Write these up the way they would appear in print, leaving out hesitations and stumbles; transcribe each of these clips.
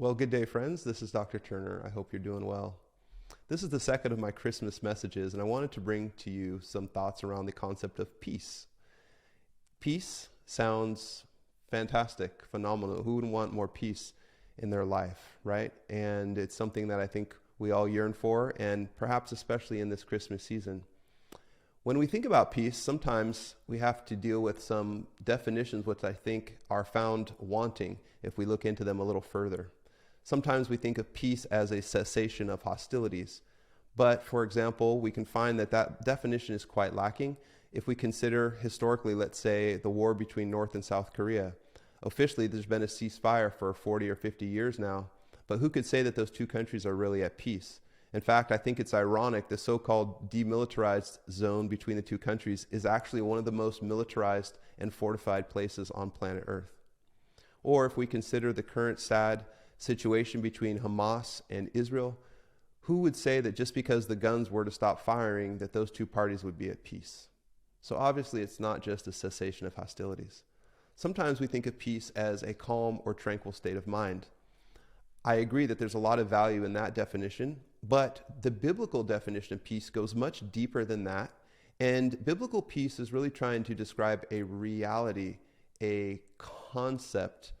Well, good day, friends. This is Dr. Turner. I hope you're doing well. This is the second of my Christmas messages, and I wanted to bring to you some thoughts around the concept of peace. Peace sounds fantastic, phenomenal. Who wouldn't want more peace in their life, right? And it's something that I think we all yearn for, and perhaps especially in this Christmas season. When we think about peace, sometimes we have to deal with some definitions which I think are found wanting if we look into them a little further. Sometimes we think of peace as a cessation of hostilities. But, for example, we can find that that definition is quite lacking if we consider historically, let's say, the war between North and South Korea. Officially, there's been a ceasefire for 40 or 50 years now, but who could say that those two countries are really at peace? In fact, I think it's ironic the so-called demilitarized zone between the two countries is actually one of the most militarized and fortified places on planet Earth. Or if we consider the current sad situation between Hamas and Israel, who would say that just because the guns were to stop firing, that those two parties would be at peace? So obviously it's not just a cessation of hostilities. Sometimes we think of peace as a calm or tranquil state of mind. I agree that there's a lot of value in that definition, but the biblical definition of peace goes much deeper than that. And biblical peace is really trying to describe a reality, a concept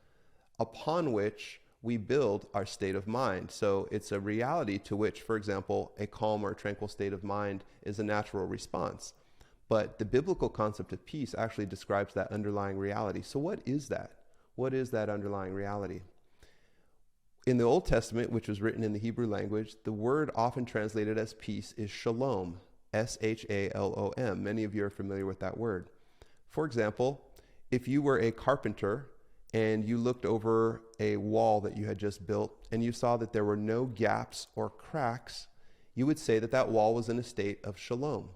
upon which we build our state of mind. So it's a reality to which, for example, a calm or tranquil state of mind is a natural response. But the biblical concept of peace actually describes that underlying reality. So what is that? What is that underlying reality? In the Old Testament, which was written in the Hebrew language, the word often translated as peace is shalom, S-H-A-L-O-M. Many of you are familiar with that word. For example, if you were a carpenter and you looked over a wall that you had just built and you saw that there were no gaps or cracks, you would say that that wall was in a state of shalom.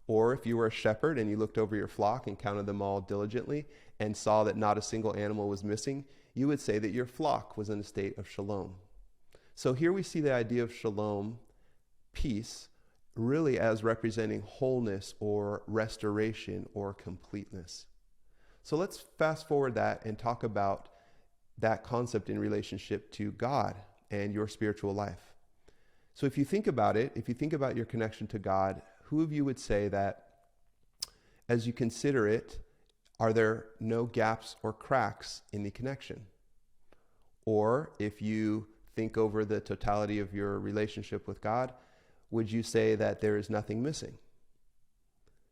Or if you were a shepherd and you looked over your flock and counted them all diligently and saw that not a single animal was missing, you would say that your flock was in a state of shalom. So here we see the idea of shalom, peace, really as representing wholeness or restoration or completeness. So let's fast forward that and talk about that concept in relationship to God and your spiritual life. So if you think about it, if you think about your connection to God, who of you would say that as you consider it, are there no gaps or cracks in the connection? Or if you think over the totality of your relationship with God, would you say that there is nothing missing?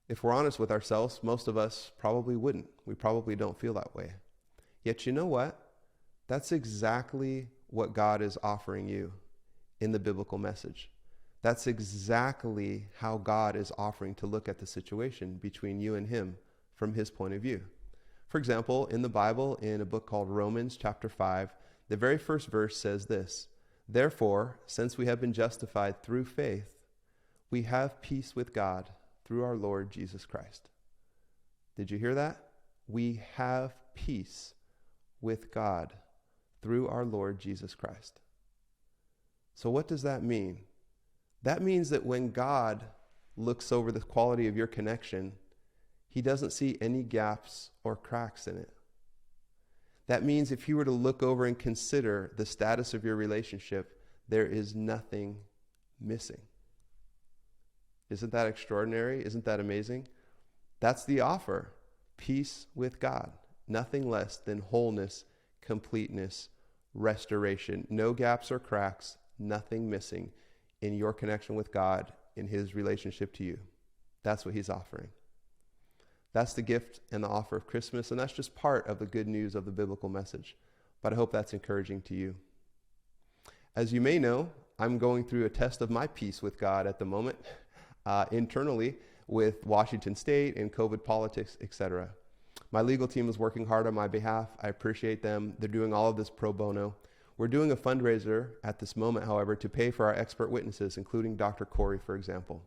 If we're honest with ourselves, most of us probably wouldn't. We probably don't feel that way. Yet you know what? That's exactly what God is offering you in the biblical message. That's exactly how God is offering to look at the situation between you and him from his point of view. For example, in the Bible, in a book called Romans chapter 5, the very first verse says this: "Therefore, since we have been justified through faith, we have peace with God through our Lord Jesus Christ." Did you hear that? We have peace with God through our Lord Jesus Christ. So what does that mean? That means that when God looks over the quality of your connection, he doesn't see any gaps or cracks in it. That means if he were to look over and consider the status of your relationship, there is nothing missing. Isn't that extraordinary? Isn't that amazing? That's the offer. Peace with God. Nothing less than wholeness, completeness, restoration. No gaps or cracks, nothing missing in your connection with God, in his relationship to you. That's what he's offering. That's the gift and the offer of Christmas, and that's just part of the good news of the biblical message. But I hope that's encouraging to you. As you may know, I'm going through a test of my peace with God at the moment. Internally with Washington State and COVID politics, etc. My legal team is working hard on my behalf. I appreciate them. They're doing all of this pro bono. We're doing a fundraiser at this moment, however, to pay for our expert witnesses, including Dr. Corey, for example.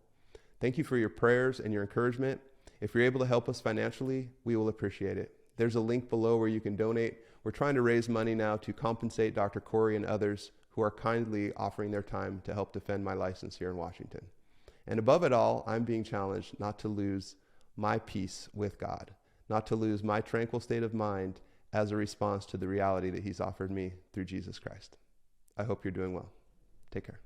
Thank you for your prayers and your encouragement. If you're able to help us financially, we will appreciate it. There's a link below where you can donate. We're trying to raise money now to compensate Dr. Corey and others who are kindly offering their time to help defend my license here in Washington. And above it all, I'm being challenged not to lose my peace with God, not to lose my tranquil state of mind as a response to the reality that he's offered me through Jesus Christ. I hope you're doing well. Take care.